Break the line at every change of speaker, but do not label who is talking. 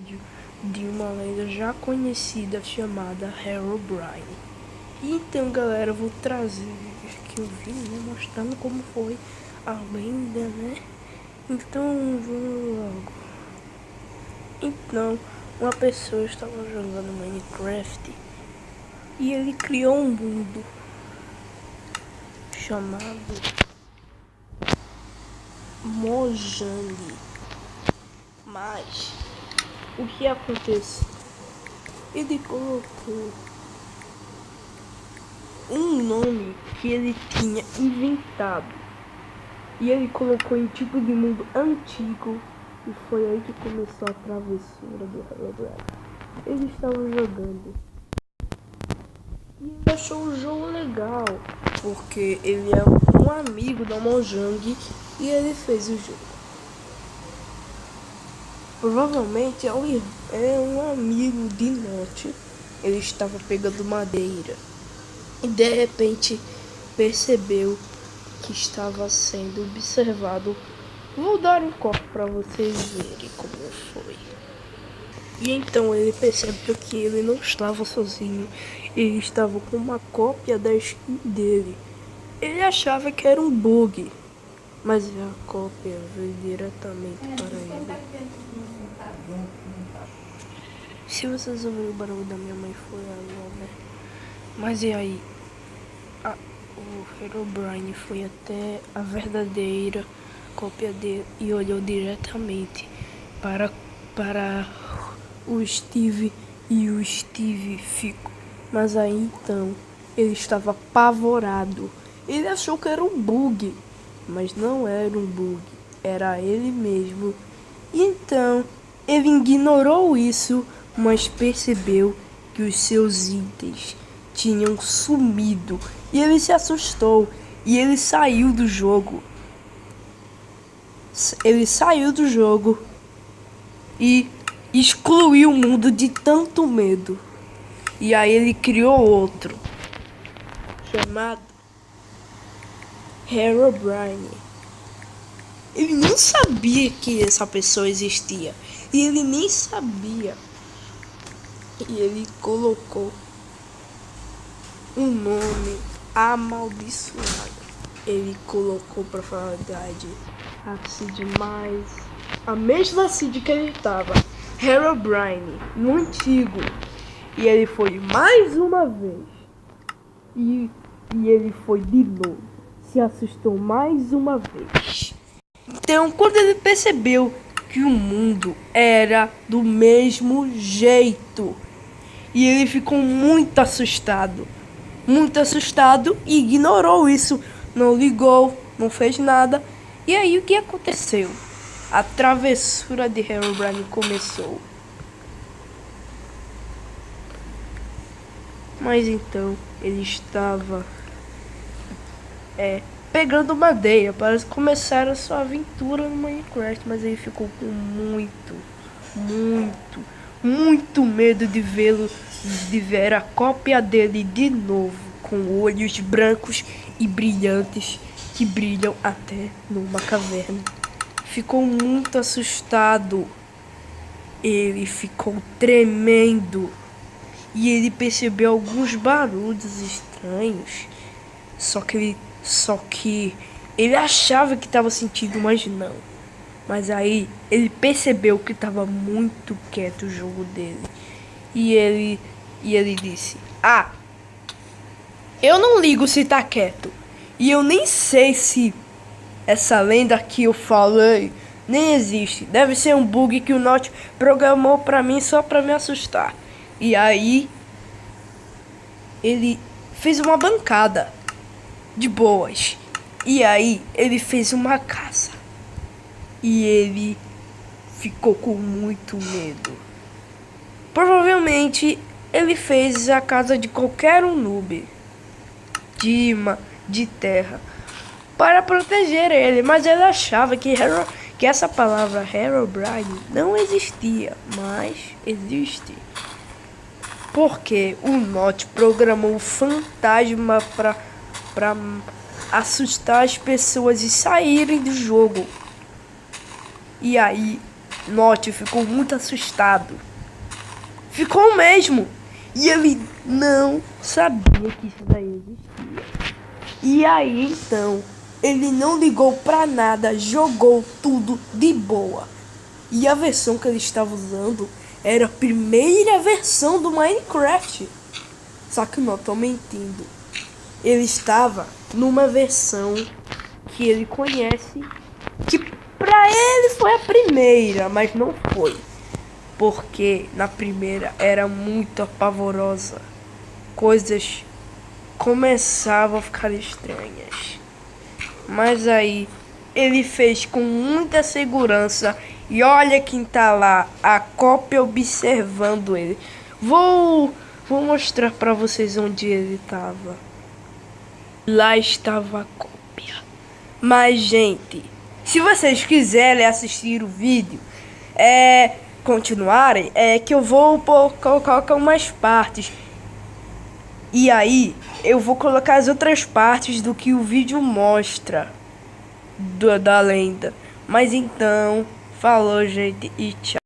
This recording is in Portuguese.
vídeo de uma lenda já conhecida chamada Herobrine. Então, galera, eu vou trazer aqui o vídeo, né, mostrando como foi a lenda, né? Então, vamos logo. Então, uma pessoa estava jogando Minecraft e ele criou um mundo chamado Mojang. Mas o que aconteceu? Ele colocou um nome que ele tinha inventado e ele colocou em tipo de mundo antigo, e foi aí que começou a travessura do Herobrine. Ele estava jogando e ele achou o jogo legal, porque ele é um amigo da Mojang e ele fez o jogo. Provavelmente é um amigo de Notch. Ele estava pegando madeira e de repente percebeu que estava sendo observado. Vou dar um copo para vocês verem como foi. E então ele percebeu que ele não estava sozinho. Ele estava com uma cópia da skin dele. Ele achava que era um bug, mas a cópia veio diretamente para ele. Se vocês ouviram o barulho da minha mãe, foi ela, né? Mas e aí? O Herobrine foi até a verdadeira cópia dele e olhou diretamente para o Steve, e o Steve ficou. Mas aí então ele estava apavorado. Ele achou que era um bug, mas não era um bug, era ele mesmo. E então ele ignorou isso, mas percebeu que os seus itens tinham sumido e ele se assustou e ele saiu do jogo. Ele saiu do jogo e excluiu o mundo de tanto medo. E aí ele criou outro chamado Herobrine. Ele não sabia que essa pessoa existia e ele nem sabia. E ele colocou um nome amaldiçoado. Ele colocou, pra falar a verdade, a seed mais... a mesma seed que ele estava, Herobrine, no antigo. E ele foi mais uma vez. E ele foi de novo. Se assustou mais uma vez. Então, quando ele percebeu que o mundo era do mesmo jeito, e ele ficou muito assustado e ignorou isso, não ligou, não fez nada. E aí o que aconteceu? A travessura de Herobrine começou. Mas então ele estava pegando madeira para começar a sua aventura no Minecraft, mas ele ficou com muito medo de ver a cópia dele de novo, com olhos brancos e brilhantes que brilham até numa caverna. Ficou muito assustado. Ele ficou tremendo e ele percebeu alguns barulhos estranhos. Só que ele achava que estava sentindo, mas não. Mas aí ele percebeu que estava muito quieto o jogo dele. E ele disse: eu não ligo se tá quieto. E eu nem sei se essa lenda que eu falei nem existe. Deve ser um bug que o Notch programou pra mim só pra me assustar. E aí ele fez uma bancada de boas. E aí ele fez uma casa. E ele ficou com muito medo. Provavelmente ele fez a casa de qualquer um noob de terra para proteger ele, mas ele achava que essa palavra Herobrine não existia, mas existe. Porque o Notch programou um fantasma para assustar as pessoas e saírem do jogo. E aí Note ficou muito assustado. Ficou mesmo. E ele não sabia que isso daí existia. E aí então, ele não ligou pra nada, jogou tudo de boa. E a versão que ele estava usando era a primeira versão do Minecraft. Só que não tô mentindo. Ele estava numa versão que ele conhece, que pra ele foi a primeira, mas não foi. Porque na primeira era muito pavorosa. Coisas começavam a ficar estranhas. Mas aí ele fez com muita segurança. E olha quem tá lá, a cópia observando ele. Vou mostrar pra vocês onde ele tava. Lá estava a cópia. Mas gente, se vocês quiserem assistir o vídeo, continuarem, que eu vou colocar umas partes. E aí eu vou colocar as outras partes do que o vídeo mostra da lenda. Mas então, falou gente e tchau.